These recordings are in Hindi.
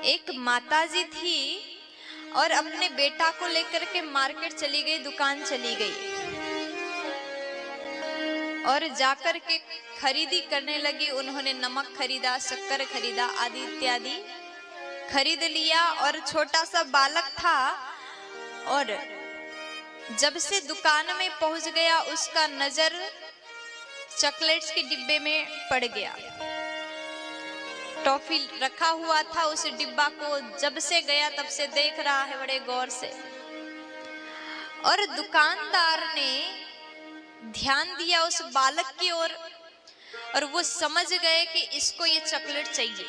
एक माताजी थी और अपने बेटा को लेकर के मार्केट चली गई, दुकान चली गई और जाकर के खरीदी करने लगी। उन्होंने नमक खरीदा, शक्कर खरीदा, आदि इत्यादि खरीद लिया और छोटा सा बालक था और जब से दुकान में पहुंच गया उसका नजर चॉकलेट्स के डिब्बे में पड़ गया। टॉफी रखा हुआ था, उस डिब्बा को जब से गया तब से देख रहा है बड़े गौर से। और दुकानदार ने ध्यान दिया उस बालक की ओर और वो समझ गए कि इसको ये चॉकलेट चाहिए।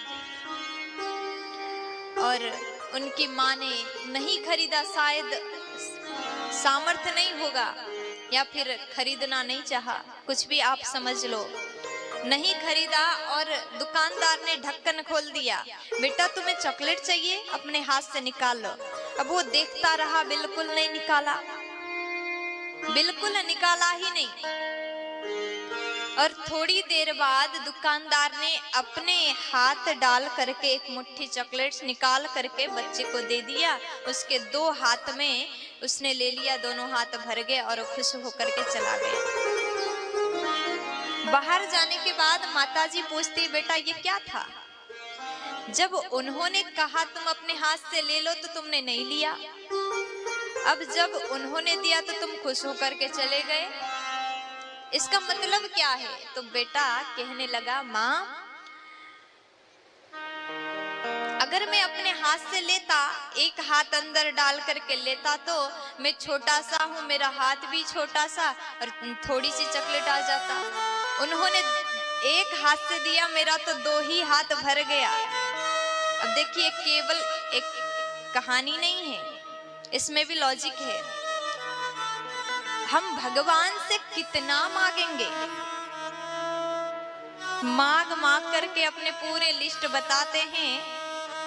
और उनकी माँ ने नहीं खरीदा, शायद सामर्थ्य नहीं होगा या फिर खरीदना नहीं चाहा, कुछ भी आप समझ लो, नहीं खरीदा। और दुकानदार ने ढक्कन खोल दिया, बेटा तुम्हें चॉकलेट चाहिए, अपने हाथ से निकाल लो। अब वो देखता रहा, बिल्कुल नहीं निकाला, बिल्कुल निकाला ही नहीं। और थोड़ी देर बाद दुकानदार ने अपने हाथ डाल करके एक मुट्ठी चॉकलेट्स निकाल करके बच्चे को दे दिया। उसके दो हाथ में उसने ले लिया, दोनों हाथ भर गए और खुश होकर के चला गया। बाहर जाने के बाद माताजी पूछती, बेटा ये क्या था? जब उन्होंने कहा तुम अपने हाथ से ले लो तो तुमने नहीं लिया, अब जब उन्होंने दिया तो तुम खुश होकर के चले गए, इसका मतलब क्या है? तो बेटा कहने लगा, माँ अगर मैं अपने हाथ से लेता, एक हाथ अंदर डाल करके लेता तो मैं छोटा सा हूँ, मेरा हाथ भी छोटा सा और थोड़ी सी चॉकलेट आ जाता। उन्होंने एक हाथ से दिया, मेरा तो दो ही हाथ भर गया। अब देखिए, केवल एक कहानी नहीं है, इसमें भी लॉजिक है। हम भगवान से कितना मांगेंगे, मांग मांग करके अपने पूरे लिस्ट बताते हैं,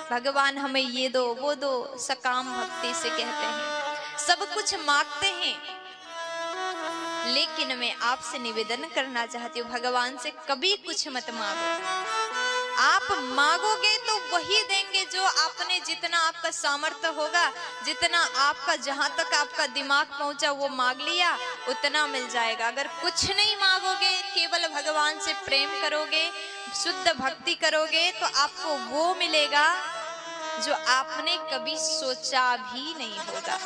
भगवान हमें ये दो वो दो, सकाम भक्ति से कहते हैं, सब कुछ मांगते हैं। लेकिन मैं आपसे निवेदन करना चाहती हूँ, भगवान से कभी कुछ मत मांगो। आप मांगोगे तो वही देंगे जो आपने, जितना आपका सामर्थ्य होगा, जितना आपका, जहां तक आपका दिमाग पहुंचा वो मांग लिया, उतना मिल जाएगा। अगर कुछ नहीं मांगोगे, केवल भगवान से प्रेम करोगे, शुद्ध भक्ति करोगे, तो आपको वो मिलेगा जो आपने कभी सोचा भी नहीं होगा।